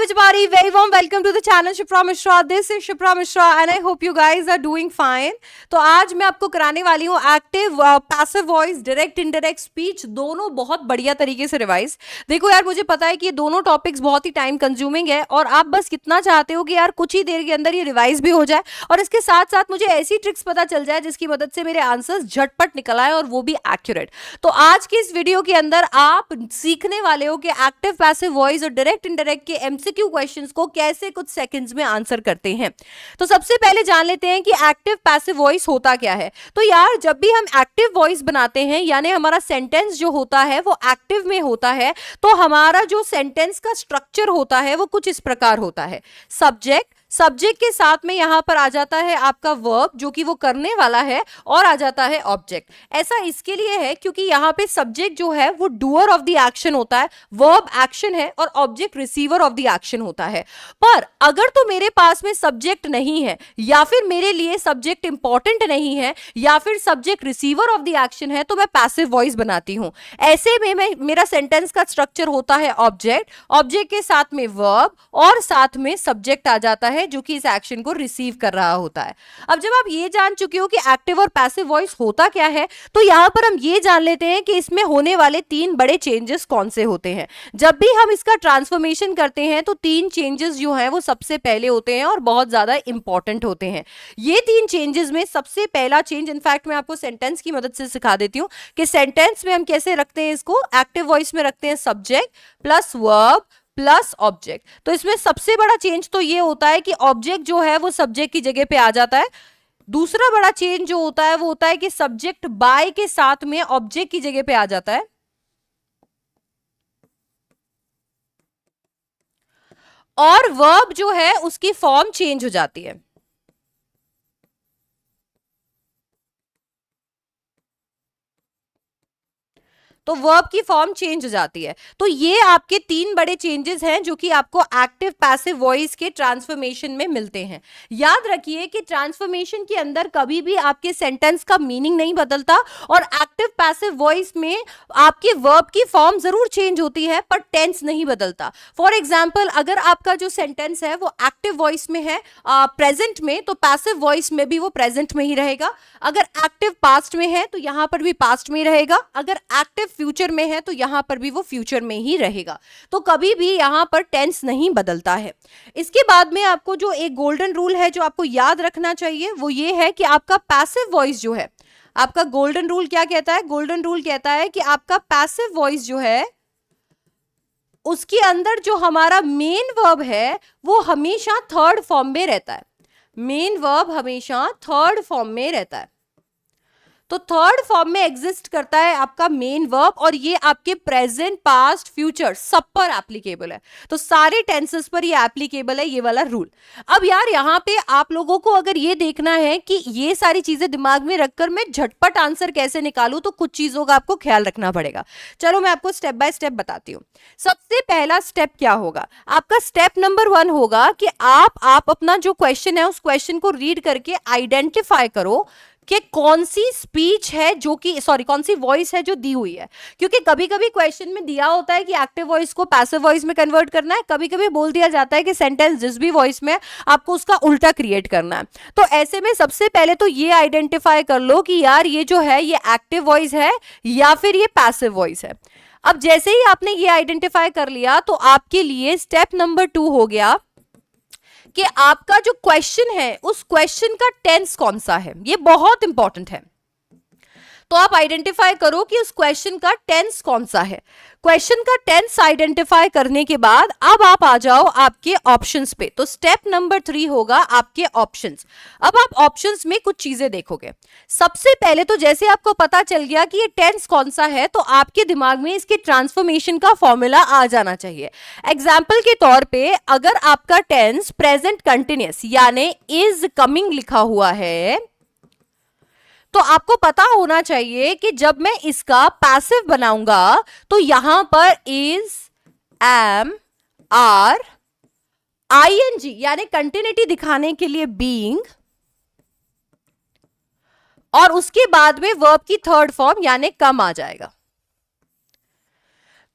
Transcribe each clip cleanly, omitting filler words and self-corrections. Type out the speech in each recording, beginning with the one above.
everybody, very warm welcome to the channel Shipra Mishra. This is Shipra Mishra and I hope you guys are doing fine. तो आज मैं आपको कराने वाली हूँ active passive voice, direct indirect speech, दोनों बहुत बढ़िया तरीके से रिवाइज। देखो यार, मुझे पता है कि ये दोनों टॉपिक्स बहुत ही टाइम कंज्यूमिंग है और आप बस कितना चाहते हो कि यार कुछ ही देर के अंदर ये रिवाइज भी हो जाए और इसके साथ साथ मुझे ऐसी ट्रिक्स पता चल जाए जिसकी मदद से मेरे आंसर्स झटपट निकल आए और वो भी एक्यूरेट। तो आज की इस वीडियो के अंदर आप सीखने वाले हो कि एक्टिव पैसिव वॉइस और डायरेक्ट इनडायरेक्ट के एमसीक्यू क्वेश्चंस को कैसे कुछ सेकंड्स में आंसर करते हैं। तो सबसे पहले जान लेते हैं कि एक्टिव पैसिव वॉइस होता क्या है। तो यार, जब भी हम एक्टिव वॉइस बनाते हैं यानी हमारा सेंटेंस जो होता है वो एक्टिव में होता है, तो हमारा जो सेंटेंस का स्ट्रक्चर होता है वो कुछ इस प्रकार होता है। सब्जेक्ट के साथ में यहां पर आ जाता है आपका वर्ब जो कि वो करने वाला है और आ जाता है ऑब्जेक्ट। ऐसा इसके लिए है क्योंकि यहां पे सब्जेक्ट जो है वो डूअर ऑफ द एक्शन होता है, वर्ब एक्शन है और object receiver of the action होता है। पर अगर तो मेरे पास में सब्जेक्ट नहीं है या फिर मेरे लिए सब्जेक्ट इंपॉर्टेंट नहीं है या फिर subject receiver of the action है तो मैं पैसिव वॉइस बनाती हूं। ऐसे में मेरा सेंटेंस का स्ट्रक्चर होता है ऑब्जेक्ट के साथ में वर्ब और साथ में सब्जेक्ट आ जाता है जो कि इस एक्शन को रिसीव कर रहा होता है। अब जब आप ये जान चुके हो कि एक्टिव और पैसिव वॉइस होता क्या है, तो यहां पर हम ये जान लेते हैं कि इसमें होने वाले तीन बड़े चेंजेस कौन से होते हैं। जब भी हम इसका ट्रांसफॉर्मेशन करते हैं तो तीन चेंजेस जो हैं वो सबसे पहले होते हैं और बहुत ज्यादा इंपॉर्टेंट होते हैं। ये तीन चेंजेस में सबसे पहला चेंज, इनफैक्ट मैं आपको सेंटेंस की मदद से सिखा देती हूं कि सेंटेंस में हम कैसे रखते हैं इसको। एक्टिव वॉइस में रखते हैं subject plus verb plus object. तो इसमें सबसे बड़ा चेंज तो ये होता है कि ऑब्जेक्ट जो है वो सब्जेक्ट की जगह पे आ जाता है। दूसरा बड़ा चेंज जो होता है वो होता है कि सब्जेक्ट बाय के साथ में ऑब्जेक्ट की जगह पे आ जाता है और वर्ब जो है उसकी फॉर्म चेंज हो जाती है। तो वर्ब की फॉर्म चेंज हो जाती है। तो ये आपके तीन बड़े चेंजेस हैं जो कि आपको एक्टिव पैसिव वॉइस के ट्रांसफॉर्मेशन में मिलते हैं। याद रखिए कि ट्रांसफॉर्मेशन के अंदर कभी भी आपके सेंटेंस का मीनिंग नहीं बदलता और एक्टिव पैसिव वॉइस में आपके वर्ब की फॉर्म जरूर चेंज होती है पर टेंस नहीं बदलता। फॉर एग्जाम्पल, अगर आपका जो सेंटेंस है वो एक्टिव वॉइस में है प्रेजेंट में, तो पैसिव वॉइस में भी वो प्रेजेंट में ही रहेगा। अगर एक्टिव पास्ट में है तो यहां पर भी पास्ट में ही रहेगा। अगर एक्टिव फ्यूचर में है तो यहां पर भी वो फ्यूचर में ही रहेगा। तो कभी भी यहां पर टेंस नहीं बदलता है। इसके बाद में आपको जो एक गोल्डन रूल है जो आपको याद रखना चाहिए वो ये है कि आपका पैसिव वॉइस जो है, आपका गोल्डन रूल क्या कहता है? गोल्डन रूल कहता है कि आपका पैसिव वॉइस जो है उसके अंदर जो हमारा मेन वर्ब है वो हमेशा थर्ड फॉर्म में रहता है। मेन वर्ब हमेशा थर्ड फॉर्म में रहता है। तो थर्ड फॉर्म में एग्जिस्ट करता है आपका मेन वर्ब और ये आपके प्रेजेंट पास्ट फ्यूचर सब पर एप्लीकेबल है। तो सारे टेंसेस पर ये एप्लीकेबल है ये वाला रूल। अब यार, यहाँ पे आप लोगों को अगर ये देखना है कि ये सारी चीजें दिमाग में रखकर मैं झटपट आंसर कैसे निकालूं, तो कुछ चीजों का आपको ख्याल रखना पड़ेगा। चलो मैं आपको स्टेप बाय स्टेप बताती हूँ। सबसे पहला स्टेप क्या होगा? आपका स्टेप नंबर 1 होगा कि आप अपना जो क्वेश्चन है उस क्वेश्चन को रीड करके आइडेंटिफाई करो कि कौन सी स्पीच है जो कि कौन सी वॉइस है जो दी हुई है। क्योंकि कभी कभी क्वेश्चन में दिया होता है कि एक्टिव वॉइस को पैसिव वॉइस में कन्वर्ट करना है, कभी कभी बोल दिया जाता है कि सेंटेंस जिस भी वॉइस में आपको उसका उल्टा क्रिएट करना है। तो ऐसे में सबसे पहले तो ये आइडेंटिफाई कर लो कि यार ये जो है ये एक्टिव वॉइस है या फिर ये पैसिव वॉइस है। अब जैसे ही आपने ये आइडेंटिफाई कर लिया तो आपके लिए स्टेप नंबर 2 हो गया कि आपका जो क्वेश्चन है उस क्वेश्चन का टेंस कौन सा है। ये बहुत इंपॉर्टेंट है। तो आप आइडेंटिफाई करो कि उस क्वेश्चन का टेंस कौन सा है। क्वेश्चन का टेंस आइडेंटिफाई करने के बाद अब आप आ जाओ आपके ऑप्शंस पे। तो स्टेप नंबर 3 होगा आपके ऑप्शंस। अब आप ऑप्शंस में कुछ चीजें देखोगे। सबसे पहले तो जैसे आपको पता चल गया कि ये टेंस कौन सा है तो आपके दिमाग में इसके ट्रांसफॉर्मेशन का फॉर्मूला आ जाना चाहिए। एग्जाम्पल के तौर पे अगर आपका टेंस प्रेजेंट कंटिन्यूअस यानी इज कमिंग लिखा हुआ है तो आपको पता होना चाहिए कि जब मैं इसका पैसिव बनाऊंगा तो यहां पर इज, एम, आर, आईएनजी यानी कंटिन्यूटी दिखाने के लिए बीइंग और उसके बाद में वर्ब की थर्ड फॉर्म यानी कम आ जाएगा।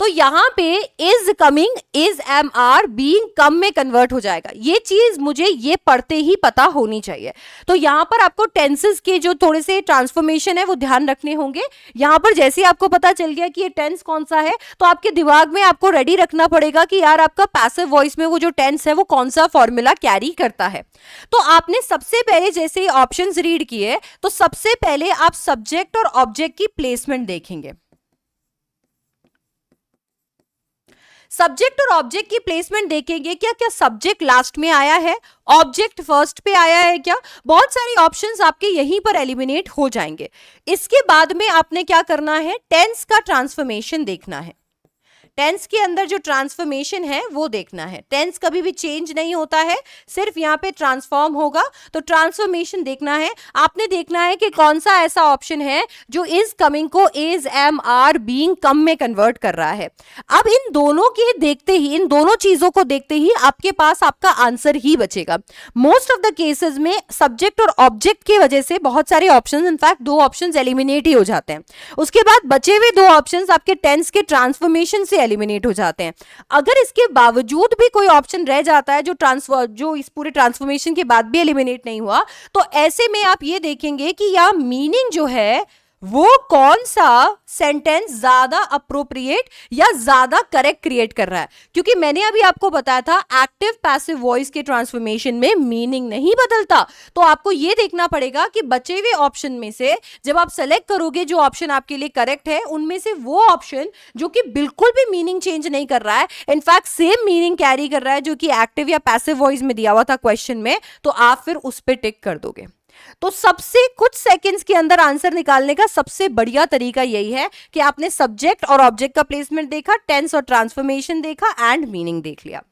तो यहां पे is coming, is am are being come में कन्वर्ट हो जाएगा। ये चीज मुझे ये पढ़ते ही पता होनी चाहिए। तो यहां पर आपको टेंसेस के जो थोड़े से ट्रांसफॉर्मेशन है वो ध्यान रखने होंगे। यहां पर जैसे आपको पता चल गया कि ये टेंस कौन सा है, तो आपके दिमाग में आपको रेडी रखना पड़ेगा कि यार आपका पैसिव वॉइस में वो जो टेंस है वो कौन सा फॉर्मूला कैरी करता है। तो आपने सबसे पहले जैसे ही ऑप्शंस रीड किए, तो सबसे पहले आप सब्जेक्ट और ऑब्जेक्ट की प्लेसमेंट देखेंगे। सब्जेक्ट और ऑब्जेक्ट की प्लेसमेंट देखेंगे, क्या क्या सब्जेक्ट लास्ट में आया है, ऑब्जेक्ट फर्स्ट पे आया है क्या। बहुत सारी ऑप्शंस आपके यहीं पर एलिमिनेट हो जाएंगे। इसके बाद में आपने क्या करना है, टेंस का ट्रांसफॉर्मेशन देखना है। टेंस के अंदर जो ट्रांसफॉर्मेशन है वो देखना है। टेंस कभी भी चेंज नहीं होता है, सिर्फ यहाँ पे ट्रांसफॉर्म होगा। तो ट्रांसफॉर्मेशन देखना है। आपने देखना है कि कौन सा ऐसा ऑप्शन है जो इज कमिंग को is am are being come में कन्वर्ट कर रहा है। अब इन दोनों के देखते ही, इन दोनों चीजों को देखते ही आपके पास आपका आंसर ही बचेगा। मोस्ट ऑफ द केसेस में सब्जेक्ट और ऑब्जेक्ट की वजह से बहुत सारे ऑप्शंस, इनफैक्ट 2 ऑप्शंस एलिमिनेट ही हो जाते हैं। उसके बाद बचे हुए 2 ऑप्शंस आपके टेंस के ट्रांसफॉर्मेशन से एलिमिनेट हो जाते हैं। अगर इसके बावजूद भी कोई ऑप्शन रह जाता है जो इस पूरे ट्रांसफॉर्मेशन के बाद भी एलिमिनेट नहीं हुआ, तो ऐसे में आप ये देखेंगे कि या मीनिंग जो है वो कौन सा सेंटेंस ज्यादा अप्रोप्रिएट या ज्यादा करेक्ट क्रिएट कर रहा है। क्योंकि मैंने अभी आपको बताया था एक्टिव पैसिव वॉइस के ट्रांसफॉर्मेशन में मीनिंग नहीं बदलता। तो आपको यह देखना पड़ेगा कि बचे हुए ऑप्शन में से जब आप सेलेक्ट करोगे जो ऑप्शन आपके लिए करेक्ट है, उनमें से वो ऑप्शन जो कि बिल्कुल भी मीनिंग चेंज नहीं कर रहा है, इनफैक्ट सेम मीनिंग कैरी कर रहा है जो कि एक्टिव या पैसिव वॉइस में दिया हुआ था क्वेश्चन में, तो आप फिर उस पर टिक कर दोगे। तो सबसे कुछ सेकंड्स के अंदर आंसर निकालने का सबसे बढ़िया तरीका यही है कि आपने सब्जेक्ट और ऑब्जेक्ट का प्लेसमेंट देखा, टेंस और ट्रांसफॉर्मेशन देखा एंड मीनिंग देख लिया।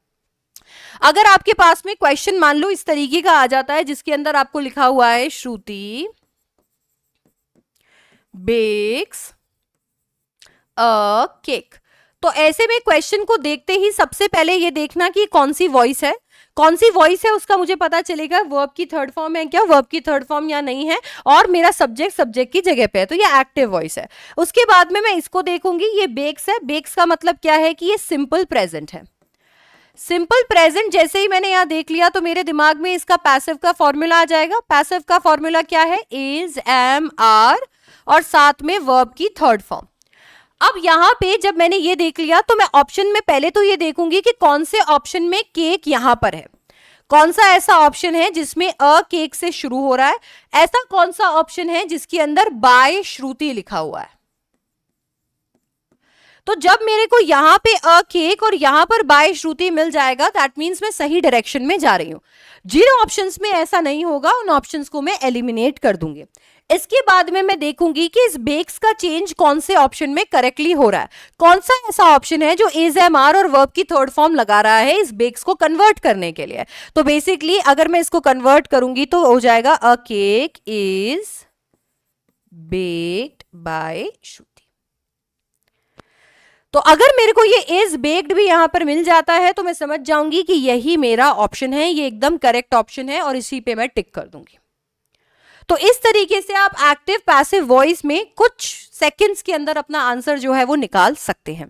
अगर आपके पास में क्वेश्चन मान लो इस तरीके का आ जाता है जिसके अंदर आपको लिखा हुआ है श्रुति बेक्स अ केक, तो ऐसे में क्वेश्चन को देखते ही सबसे पहले ये देखना कि कौन सी वॉइस है। कौन सी वॉइस है उसका मुझे पता चलेगा, वर्ब की थर्ड फॉर्म है क्या, वर्ब की थर्ड फॉर्म या नहीं है, और मेरा सब्जेक्ट की जगह पे है, तो ये एक्टिव वॉइस है। उसके बाद में मैं इसको देखूंगी, ये बेक्स है। बेक्स का मतलब क्या है कि ये सिंपल प्रेजेंट है। सिंपल प्रेजेंट जैसे ही मैंने यहां देख लिया तो मेरे दिमाग में इसका पैसिव का फॉर्मूला आ जाएगा। पैसिव का फॉर्मूला क्या है, इज एम आर और साथ में वर्ब की थर्ड फॉर्म। अब यहां पे जब मैंने ये देख लिया तो मैं ऑप्शन में पहले तो ये देखूंगी कि कौन से ऑप्शन में केक यहां पर है। कौन सा ऐसा ऑप्शन है जिसमें अ केक से शुरू हो रहा है, ऐसा कौन सा ऑप्शन है जिसके अंदर बाय श्रुति लिखा हुआ है। तो जब मेरे को यहां पे अ केक और यहां पर बाय श्रुति मिल जाएगा, दैट मींस मैं सही डायरेक्शन में जा रही हूं। जिन ऑप्शंस में ऐसा नहीं होगा उन ऑप्शंस को मैं एलिमिनेट कर दूंगी। इसके बाद में मैं देखूंगी कि इस बेक्स का चेंज कौन से ऑप्शन में करेक्टली हो रहा है। कौन सा ऐसा ऑप्शन है जो इज एम आर और वर्ब की थर्ड फॉर्म लगा रहा है इस बेक्स को कन्वर्ट करने के लिए। तो बेसिकली अगर मैं इसको कन्वर्ट करूंगी तो हो जाएगा a cake is baked by Shruti. तो अगर मेरे को ये इज बेक्ड भी यहां पर मिल जाता है तो मैं समझ जाऊंगी कि यही मेरा ऑप्शन है, ये एकदम करेक्ट ऑप्शन है और इसी पे मैं टिक कर दूंगी। तो इस तरीके से आप एक्टिव पैसिव वॉइस में कुछ सेकंड्स के अंदर अपना आंसर जो है वो निकाल सकते हैं।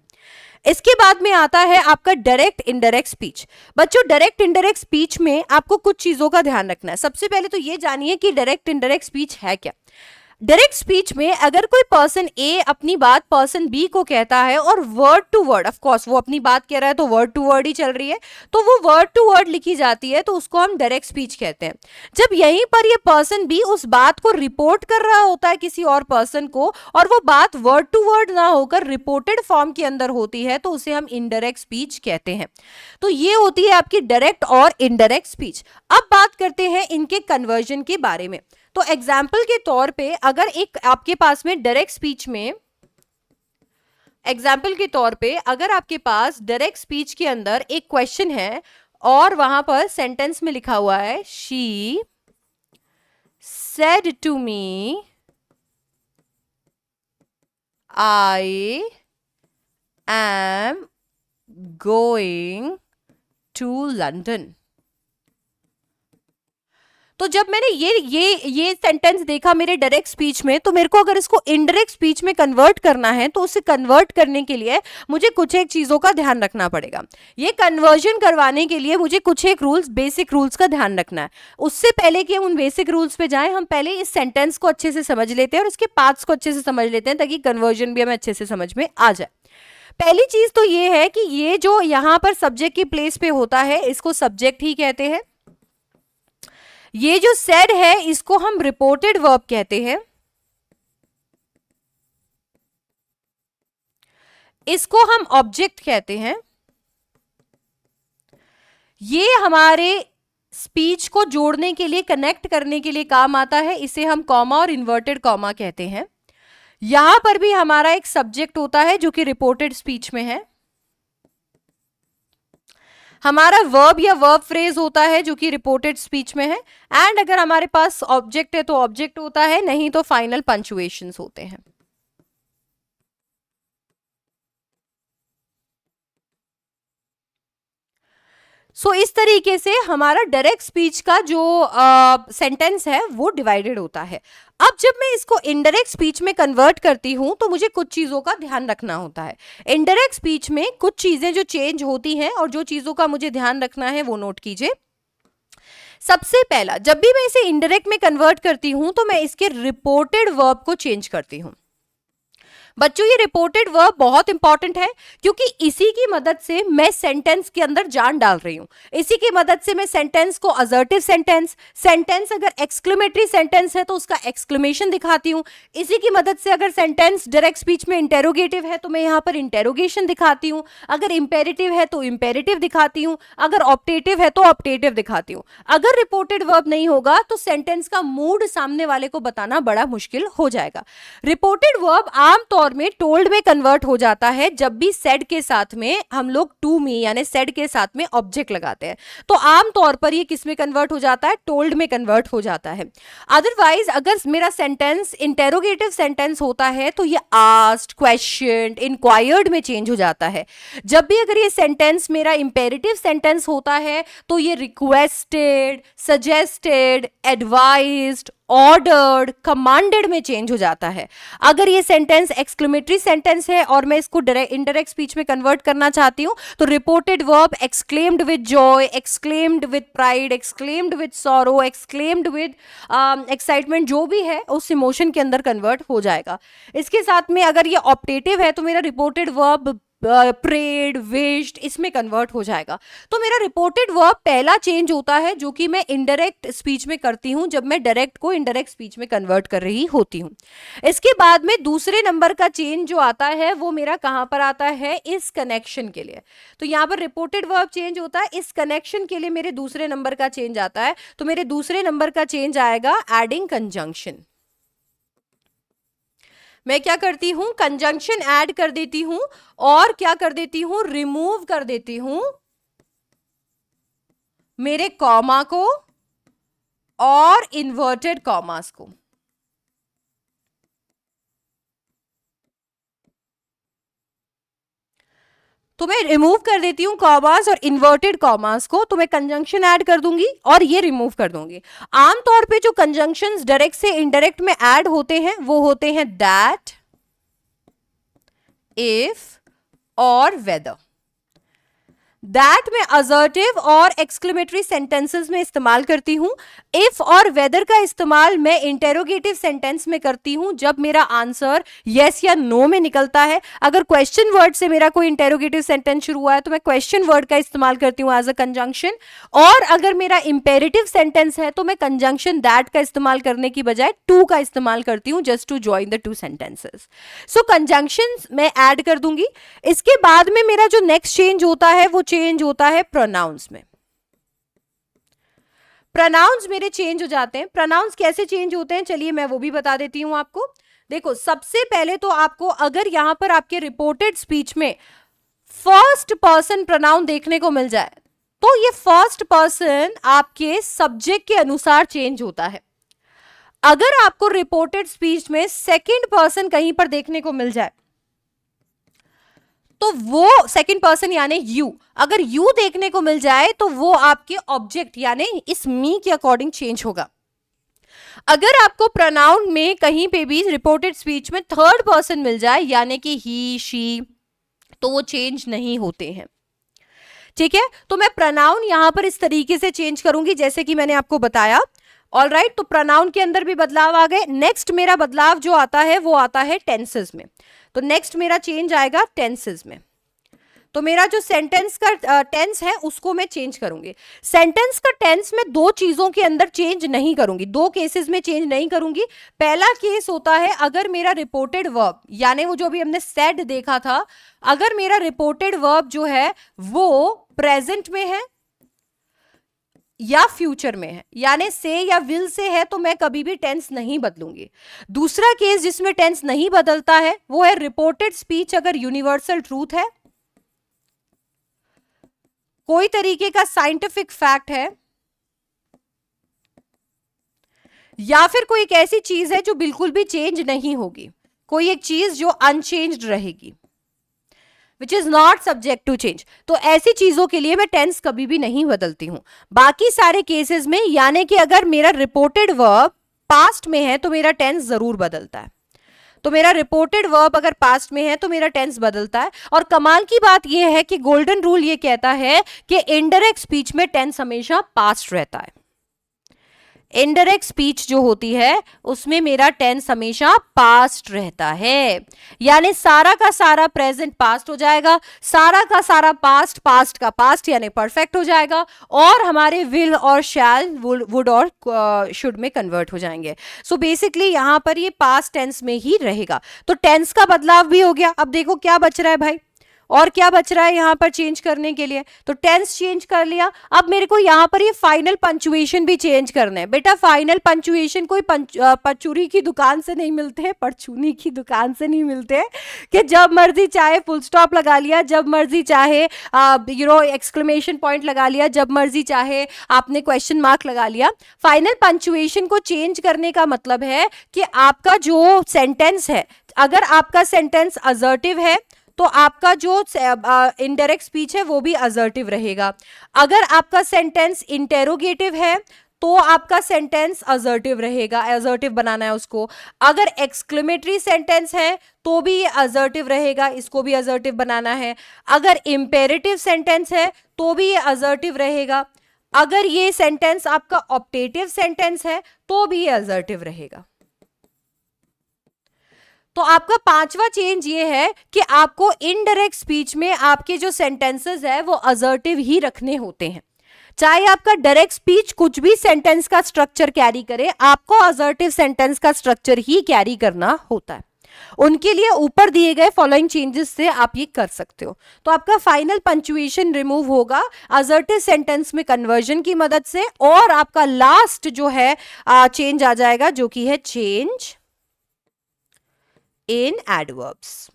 इसके बाद में आता है आपका डायरेक्ट इनडायरेक्ट स्पीच। बच्चों डायरेक्ट इनडायरेक्ट स्पीच में आपको कुछ चीजों का ध्यान रखना है। सबसे पहले तो ये जानिए कि डायरेक्ट इनडायरेक्ट स्पीच है क्या। डायरेक्ट स्पीच में अगर कोई पर्सन ए अपनी बात पर्सन बी को कहता है और word to word, of course वो अपनी बात कह रहा है तो वर्ड टू वर्ड ही चल रही है, तो वो वर्ड टू वर्ड लिखी जाती है, तो उसको हम डायरेक्ट स्पीच कहते हैं। जब यहीं पर ये पर्सन बी उस बात को रिपोर्ट कर रहा होता है किसी और पर्सन को और वो बात वर्ड टू वर्ड ना होकर रिपोर्टेड फॉर्म के अंदर होती है, तो उसे हम इनडायरेक्ट स्पीच कहते हैं। तो ये होती है आपकी डायरेक्ट और इनडायरेक्ट स्पीच। अब बात करते हैं इनके कन्वर्जन के बारे में। तो एग्जाम्पल के तौर पे अगर एक आपके पास में डायरेक्ट स्पीच में, एग्जाम्पल के तौर पे अगर आपके पास डायरेक्ट स्पीच के अंदर एक क्वेश्चन है और वहां पर सेंटेंस में लिखा हुआ है she said to me I am going to London. तो जब मैंने ये सेंटेंस देखा मेरे डायरेक्ट स्पीच में, तो मेरे को अगर इसको इनडायरेक्ट स्पीच में कन्वर्ट करना है तो उसे कन्वर्ट करने के लिए मुझे कुछ एक चीजों का ध्यान रखना पड़ेगा। ये कन्वर्जन करवाने के लिए मुझे कुछ एक रूल्स, बेसिक रूल्स का ध्यान रखना है। उससे पहले कि हम उन बेसिक रूल्स पे जाएं, हम पहले इस सेंटेंस को अच्छे से समझ लेते हैं और इसके पार्ट्स को अच्छे से समझ लेते हैं, ताकि कन्वर्जन भी हमें अच्छे से समझ में आ जाए। पहली चीज तो ये है कि ये जो यहां पर सब्जेक्ट की प्लेस पे होता है, इसको सब्जेक्ट ही कहते हैं। ये जो सेड है इसको हम रिपोर्टेड वर्ब कहते हैं। इसको हम ऑब्जेक्ट कहते हैं। ये हमारे स्पीच को जोड़ने के लिए, कनेक्ट करने के लिए काम आता है। इसे हम कॉमा और इन्वर्टेड कॉमा कहते हैं। यहां पर भी हमारा एक सब्जेक्ट होता है जो कि रिपोर्टेड स्पीच में है। हमारा वर्ब या वर्ब फ्रेज होता है जो कि रिपोर्टेड स्पीच में है। एंड अगर हमारे पास ऑब्जेक्ट है तो ऑब्जेक्ट होता है, नहीं तो फाइनल पंक्चुएशंस होते हैं। सो इस तरीके से हमारा डायरेक्ट स्पीच का जो सेंटेंस है वो डिवाइडेड होता है। अब जब मैं इसको इनडायरेक्ट स्पीच में कन्वर्ट करती हूं तो मुझे कुछ चीजों का ध्यान रखना होता है। इनडायरेक्ट स्पीच में कुछ चीजें जो चेंज होती हैं और जो चीजों का मुझे ध्यान रखना है वो नोट कीजिए। सबसे पहला, जब भी मैं इसे इनडायरेक्ट में कन्वर्ट करती हूं तो मैं इसके रिपोर्टेड वर्ब को चेंज करती हूं। बच्चों ये रिपोर्टेड वर्ब बहुत इंपॉर्टेंट है, क्योंकि इसी की मदद से मैं सेंटेंस के अंदर जान डाल रही हूं। इसी की मदद से मैं सेंटेंस को असर्टिव सेंटेंस, सेंटेंस अगर एक्सक्लेमेटरी सेंटेंस है तो उसका एक्सक्लेमेशन दिखाती हूं। इसी की मदद से अगर सेंटेंस डायरेक्ट स्पीच में इंटेरोगेटिव है तो मैं यहां पर इंटेरोगेशन दिखाती हूं। अगर इंपेरेटिव है तो इंपेरेटिव दिखाती हूं। अगर ऑप्टेटिव है तो ऑप्टेटिव दिखाती हूं। अगर रिपोर्टेड वर्ब नहीं होगा तो सेंटेंस का मूड सामने वाले को बताना बड़ा मुश्किल हो जाएगा। रिपोर्टेड वर्ब आमतौर में टोल्ड में कन्वर्ट हो जाता है जब भी सेड के साथ में हम लोग टू मी यानी सेड के साथ में ऑब्जेक्ट लगाते हैं। तो आमतौर पर ये किस में कन्वर्ट हो जाता है? टोल्ड में कन्वर्ट हो जाता है। अदरवाइज अगर मेरा सेंटेंस इंटेरोगेटिव सेंटेंस होता है तो ये आस्क्ड, क्वेश्चन्ड, इंक्वायर्ड में चेंज हो जाता है। जब भी अगर ये सेंटेंस मेरा इंपेरेटिव सेंटेंस होता है तो ये requested, suggested, advised, ordered, commanded में चेंज हो जाता है। अगर ये सेंटेंस एक्सक्लेमेटरी सेंटेंस है और मैं इसको इनडायरेक्ट स्पीच में कन्वर्ट करना चाहती हूं तो reported verb exclaimed with Joy, exclaimed with pride, exclaimed with sorrow, exclaimed with excitement, जो भी है उस इमोशन के अंदर कन्वर्ट हो जाएगा। इसके साथ में अगर ये ऑप्टेटिव है तो मेरा रिपोर्टेड वर्ब प्रेड, विश्ड, इसमें कन्वर्ट हो जाएगा। तो मेरा रिपोर्टेड वर्ब पहला चेंज होता है जो कि मैं इनडायरेक्ट स्पीच में करती हूं जब मैं डायरेक्ट को इनडायरेक्ट स्पीच में कन्वर्ट कर रही होती हूं। इसके बाद में दूसरे नंबर का चेंज जो आता है वो मेरा कहां पर आता है? इस कनेक्शन के लिए। तो यहां पर रिपोर्टेड वर्ब चेंज होता है, इस कनेक्शन के लिए मेरे दूसरे नंबर का चेंज आता है। तो मेरे दूसरे नंबर का चेंज आएगा एडिंग कंजंक्शन। मैं क्या करती हूं? कंजंक्शन ऐड कर देती हूं और क्या कर देती हूं? रिमूव कर देती हूं मेरे कॉमा को और इन्वर्टेड कॉमास को। तो मैं रिमूव कर देती हूं कॉमास और इन्वर्टेड कॉमास को, तो मैं कंजंक्शन ऐड कर दूंगी और ये रिमूव कर दूंगी। आमतौर पे जो कंजंक्शंस डायरेक्ट से इनडायरेक्ट में ऐड होते हैं वो होते हैं दैट, if और whether। दैट में असर्टिव और एक्सक्लेमेटरी सेंटेंसेस में इस्तेमाल करती हूं। इफ और वेदर का इस्तेमाल मैं इंटेरोगेटिव सेंटेंस में करती हूं जब मेरा आंसर यस या नो में निकलता है। अगर क्वेश्चन वर्ड से मेरा कोई इंटेरोगेटिव सेंटेंस शुरू हुआ है तो मैं क्वेश्चन वर्ड का इस्तेमाल करती हूं एज अ कंजंक्शन। और अगर मेरा इंपेरेटिव सेंटेंस है तो मैं कंजंक्शन दैट का इस्तेमाल करने की बजाय टू का इस्तेमाल करती हूं just to join the two sentences. So conjunction मैं ऐड कर दूंगी। इसके बाद में मेरा जो नेक्स्ट चेंज होता है वो चेंज होता है प्रोनाउंस में। प्रोनाउंस मेरे चेंज हो जाते हैं। प्रोनाउंस कैसे चेंज होते हैं चलिए मैं वो भी बता देती हूं आपको। देखो सबसे पहले तो आपको अगर यहां पर आपके रिपोर्टेड स्पीच में फर्स्ट पर्सन प्रोनाउन देखने को मिल जाए तो ये फर्स्ट पर्सन आपके सब्जेक्ट के अनुसार चेंज होता है। अगर आपको रिपोर्टेड स्पीच में सेकंड पर्सन कहीं पर देखने को मिल जाए तो वो सेकंड पर्सन यानी यू, अगर यू देखने को मिल जाए तो वो आपके ऑब्जेक्ट यानी इस मी के अकॉर्डिंग चेंज होगा। अगर आपको प्रोनाउन में कहीं पे भी रिपोर्टेड स्पीच में थर्ड पर्सन मिल जाए यानी कि ही शी, तो वो चेंज नहीं होते हैं। ठीक है, तो मैं प्रोनाउन यहां पर इस तरीके से चेंज करूंगी जैसे कि मैंने आपको बताया। ऑल राइट, तो प्रोनाउन के अंदर भी बदलाव आ गए। नेक्स्ट मेरा बदलाव जो आता है वो आता है टेंसेस में। तो नेक्स्ट मेरा चेंज आएगा टेंसेस में। तो मेरा जो सेंटेंस का टेंस है उसको मैं चेंज करूंगी। सेंटेंस का टेंस में दो चीजों के अंदर चेंज नहीं करूंगी, दो केसेस में चेंज नहीं करूंगी। पहला केस होता है अगर मेरा रिपोर्टेड वर्ब यानी वो जो भी हमने सेड देखा था, अगर मेरा रिपोर्टेड वर्ब जो है वो प्रेजेंट में है या फ्यूचर में है यानी से या विल से है, तो मैं कभी भी टेंस नहीं बदलूंगी। दूसरा केस जिसमें टेंस नहीं बदलता है वो है रिपोर्टेड स्पीच अगर यूनिवर्सल ट्रूथ है, कोई तरीके का साइंटिफिक फैक्ट है, या फिर कोई एक ऐसी चीज है जो बिल्कुल भी चेंज नहीं होगी, कोई एक चीज जो अनचेंज्ड रहेगी, which is not subject to change, तो ऐसी चीजों के लिए मैं टेंस कभी भी नहीं बदलती हूं। बाकी सारे केसेस में यानी कि अगर मेरा रिपोर्टेड वर्ब पास्ट में है तो मेरा टेंस जरूर बदलता है। तो मेरा रिपोर्टेड वर्ब अगर पास्ट में है तो मेरा टेंस बदलता है। और कमाल की बात यह है कि गोल्डन रूल ये कहता है कि इनडायरेक्ट स्पीच में टेंस हमेशा पास्ट रहता है। इनडायरेक्ट स्पीच जो होती है उसमें मेरा टेंस हमेशा पास्ट रहता है, यानी सारा का सारा प्रेजेंट पास्ट हो जाएगा, सारा का सारा पास्ट पास्ट का पास्ट यानी परफेक्ट हो जाएगा, और हमारे विल और शैल वुड और शुड में कन्वर्ट हो जाएंगे। सो बेसिकली यहां पर ये पास्ट टेंस में ही रहेगा। तो टेंस का बदलाव भी हो गया। अब देखो क्या बच रहा है भाई, और क्या बच रहा है यहां पर चेंज करने के लिए। तो टेंस चेंज कर लिया, अब मेरे को यहां पर ये फाइनल पंचुएशन भी चेंज करना है। बेटा फाइनल पंचुएशन कोई परचूरी की दुकान से नहीं मिलते हैं, परचूनी की दुकान से नहीं मिलते हैं कि जब मर्जी चाहे फुल स्टॉप लगा लिया, जब मर्जी चाहे एक्सक्लेमेशन पॉइंट लगा लिया, जब मर्जी चाहे आपने क्वेश्चन मार्क लगा लिया। फाइनल पंचुएशन को चेंज करने का मतलब है कि आपका जो सेंटेंस है, अगर आपका सेंटेंस असर्टिव है तो आपका जो इनडायरेक्ट स्पीच है वो भी असर्टिव रहेगा। अगर आपका सेंटेंस इंटेरोगेटिव है तो आपका सेंटेंस असर्टिव रहेगा, असर्टिव बनाना है उसको। अगर एक्सक्लेमेटरी सेंटेंस है तो भी ये असर्टिव रहेगा, इसको भी असर्टिव बनाना है। अगर इंपेरेटिव सेंटेंस है तो भी ये असर्टिव रहेगा। अगर ये सेंटेंस आपका ऑप्टेटिव सेंटेंस है तो भी ये असर्टिव रहेगा। तो आपका पांचवा चेंज ये है कि आपको इनडायरेक्ट स्पीच में आपके जो सेंटेंसेस है वो असर्टिव ही रखने होते हैं। चाहे आपका डायरेक्ट स्पीच कुछ भी सेंटेंस का स्ट्रक्चर कैरी करे, आपको असर्टिव सेंटेंस का स्ट्रक्चर ही कैरी करना होता है। उनके लिए ऊपर दिए गए फॉलोइंग चेंजेस से आप ये कर सकते हो। तो आपका फाइनल पंचुएशन रिमूव होगा असर्टिव सेंटेंस में कन्वर्जन की मदद से, और आपका लास्ट जो है चेंज आ जाएगा जो कि है चेंज इन एडवर्ब्स।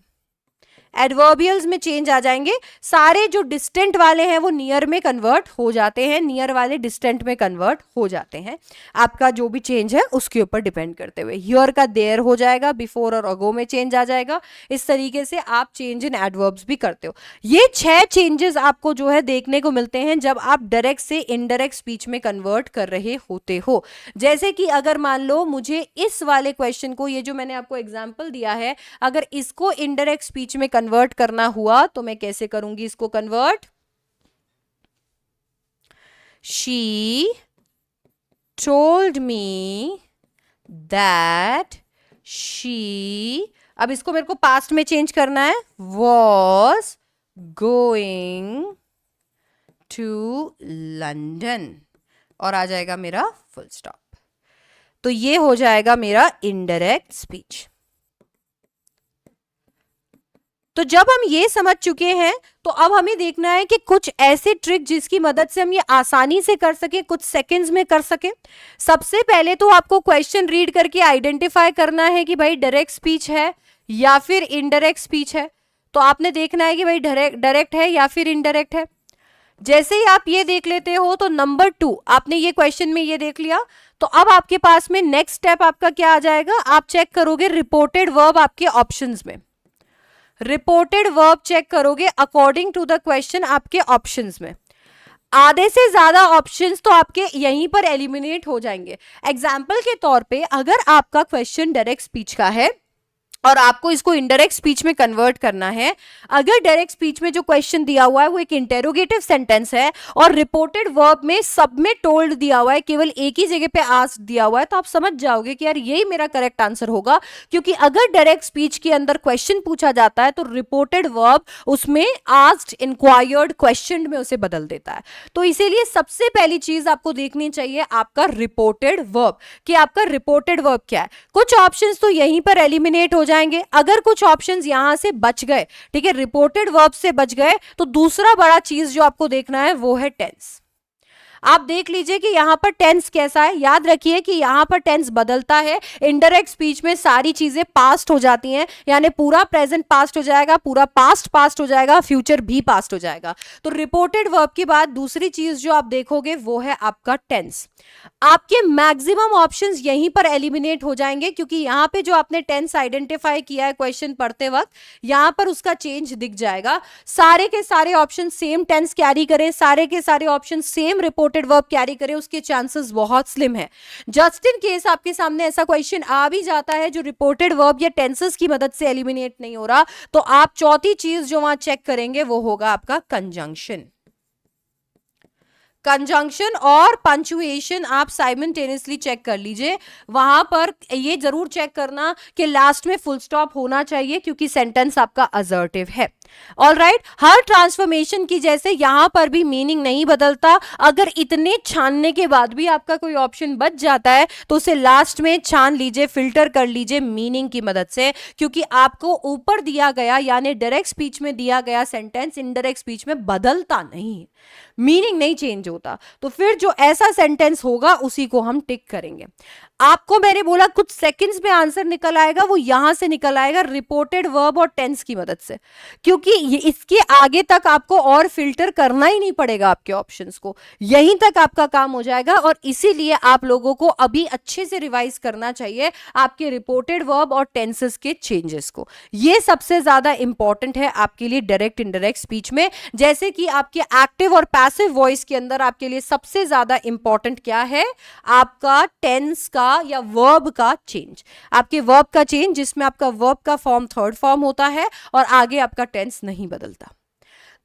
एडवर्बियल्स में चेंज आ जाएंगे। सारे जो डिस्टेंट वाले हैं वो नियर में कन्वर्ट हो जाते हैं, नियर वाले डिस्टेंट में कन्वर्ट हो जाते हैं। आपका जो भी चेंज है उसके ऊपर डिपेंड करते हुए हियर का देयर हो जाएगा, बिफोर और अगो में चेंज आ जाएगा। इस तरीके से आप चेंज इन एडवर्ब्स भी करते हो। ये 6 चेंजेस आपको जो है देखने को मिलते हैं जब आप डायरेक्ट से इनडायरेक्ट स्पीच में कन्वर्ट कर रहे होते हो। जैसे कि अगर मान लो मुझे इस वाले क्वेश्चन को, ये जो मैंने आपको एग्जाम्पल दिया है, अगर इसको इनडायरेक्ट स्पीच में कन्वर्ट करना हुआ तो मैं कैसे करूंगी इसको convert. She told me that she, अब इसको मेरे को पास्ट में चेंज करना है, वॉज गोइंग टू लंदन, और आ जाएगा मेरा फुल स्टॉप। तो ये हो जाएगा मेरा इनडायरेक्ट स्पीच। तो जब हम ये समझ चुके हैं तो अब हमें देखना है कि कुछ ऐसे ट्रिक जिसकी मदद से हम ये आसानी से कर सके, कुछ सेकंड्स में कर सके। सबसे पहले तो आपको क्वेश्चन रीड करके आइडेंटिफाई करना है कि भाई डायरेक्ट स्पीच है या फिर इनडायरेक्ट स्पीच है। तो आपने देखना है कि भाई डायरेक्ट है या फिर इनडायरेक्ट है। जैसे ही आप ये देख लेते हो तो नंबर 2 आपने ये क्वेश्चन में ये देख लिया, तो अब आपके पास में नेक्स्ट स्टेप आपका क्या आ जाएगा, आप चेक करोगे रिपोर्टेड वर्ब आपके ऑप्शंस में। रिपोर्टेड वर्ब चेक करोगे अकॉर्डिंग टू द क्वेश्चन आपके ऑप्शंस में आधे से ज्यादा ऑप्शंस तो आपके यहीं पर एलिमिनेट हो जाएंगे। एग्जाम्पल के तौर पे अगर आपका क्वेश्चन डायरेक्ट स्पीच का है और आपको इसको इनडायरेक्ट स्पीच में कन्वर्ट करना है, अगर डायरेक्ट स्पीच में जो क्वेश्चन दिया हुआ है वो एक इंटेरोगेटिव सेंटेंस है और रिपोर्टेड वर्ब में सब में टोल्ड दिया हुआ है, केवल एक ही जगह पे आस्क्ड दिया हुआ है, तो आप समझ जाओगे कि यार यही मेरा करेक्ट आंसर होगा। क्योंकि अगर डायरेक्ट स्पीच के अंदर क्वेश्चन पूछा जाता है तो रिपोर्टेड वर्ब उसमें आस्क्ड, इंक्वायर्ड, क्वेश्चन में उसे बदल देता है। तो इसीलिए सबसे पहली चीज आपको देखनी चाहिए आपका रिपोर्टेड वर्ब, कि आपका रिपोर्टेड वर्ब क्या है। कुछ ऑप्शंस तो यहीं पर एलिमिनेट हो जाएंगे। अगर कुछ ऑप्शंस यहां से बच गए, ठीक है, रिपोर्टेड वर्ब से बच गए, तो दूसरा बड़ा चीज जो आपको देखना है वो है टेंस। आप देख लीजिए कि यहां पर टेंस कैसा है। याद रखिए कि यहां पर टेंस बदलता है। इनडायरेक्ट स्पीच में सारी चीजें पास्ट हो जाती हैं, यानी पूरा प्रेजेंट पास्ट हो जाएगा, पूरा पास्ट पास्ट हो जाएगा, फ्यूचर भी पास्ट हो जाएगा। तो रिपोर्टेड वर्ब के बाद दूसरी चीज जो आप देखोगे वो है आपका टेंस। आपके मैक्सिमम ऑप्शंस यहीं पर एलिमिनेट हो जाएंगे, क्योंकि यहां पे जो आपने टेंस आइडेंटिफाई किया है क्वेश्चन पढ़ते वक्त, यहां पर उसका चेंज दिख जाएगा। सारे के सारे ऑप्शन सेम टेंस कैरी करें, सारे के सारे option same reported verb carry करें, उसके चांसेस बहुत स्लिम है। जस्ट इन केस आपके सामने ऐसा क्वेश्चन आ भी जाता है जो रिपोर्टेड वर्ब या टेंसेस की मदद से एलिमिनेट नहीं हो रहा, तो आप चौथी चीज जो वहां चेक करेंगे वो होगा आपका कंजंक्शन। कंजंक्शन और पंचुएशन आप साइमल्टेनियसली चेक कर लीजिए। वहां पर ये जरूर चेक करना कि लास्ट में फुल स्टॉप होना चाहिए, क्योंकि सेंटेंस आपका असर्टिव है। ऑलराइट, हर ट्रांसफॉर्मेशन की जैसे यहां पर भी मीनिंग नहीं बदलता। अगर इतने छानने के बाद भी आपका कोई ऑप्शन बच जाता है तो उसे लास्ट में छान लीजिए, फिल्टर कर लीजिए मीनिंग की मदद से, क्योंकि आपको ऊपर दिया गया यानी डायरेक्ट स्पीच में दिया गया सेंटेंस इनडायरेक्ट स्पीच में बदलता नहीं है, मीनिंग नहीं चेंज होता। तो फिर जो ऐसा सेंटेंस होगा उसी को हम टिक करेंगे। आपको मैंने बोला कुछ सेकंड्स में आंसर निकल आएगा, वो यहां से निकल आएगा रिपोर्टेड वर्ब और टेंस की मदद से, क्योंकि ये इसके आगे तक आपको और फिल्टर करना ही नहीं पड़ेगा आपके ऑप्शंस को, यहीं तक आपका काम हो जाएगा। और इसीलिए आप लोगों को अभी अच्छे से रिवाइज करना चाहिए आपके रिपोर्टेड वर्ब और टेंसेस के चेंजेस को। ये सबसे ज्यादा इंपॉर्टेंट है आपके लिए डायरेक्ट इनडायरेक्ट स्पीच में। जैसे कि आपके एक्टिव और पैसिव वॉइस के अंदर आपके लिए सबसे ज्यादा इंपॉर्टेंट क्या है, आपका टेंस का या वर्ब का चेंज, आपके वर्ब का चेंज, जिसमें आपका वर्ब का फॉर्म थर्ड फॉर्म होता है और आगे आपका टेंस नहीं बदलता।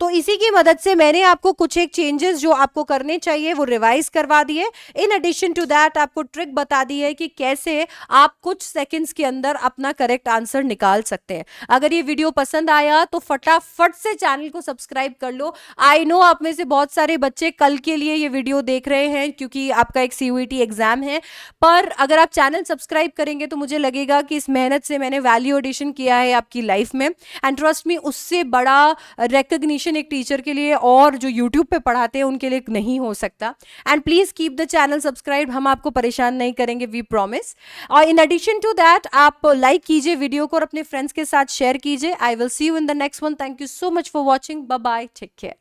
तो इसी की मदद से मैंने आपको कुछ एक चेंजेस जो आपको करने चाहिए वो रिवाइज करवा दिए। इन एडिशन टू दैट आपको ट्रिक बता दी है कि कैसे आप कुछ सेकंड्स के अंदर अपना करेक्ट आंसर निकाल सकते हैं। अगर ये वीडियो पसंद आया तो फटाफट से चैनल को सब्सक्राइब कर लो। आई नो आप में से बहुत सारे बच्चे कल के लिए ये वीडियो देख रहे हैं क्योंकि आपका एक CUET एग्जाम है, पर अगर आप चैनल सब्सक्राइब करेंगे तो मुझे लगेगा कि इस मेहनत से मैंने वैल्यू एडिशन किया है आपकी लाइफ में। एंड ट्रस्ट मी, उससे बड़ा रिकग्निशन एक टीचर के लिए और जो YouTube पे पढ़ाते हैं उनके लिए नहीं हो सकता। And please keep the channel subscribe, हम आपको परेशान नहीं करेंगे, वी प्रॉमिस। और इन एडिशन टू दैट आप लाइक कीजिए वीडियो को और अपने फ्रेंड्स के साथ शेयर कीजिए। I will see you in the next one. Thank you so much for watching. Bye bye, take care.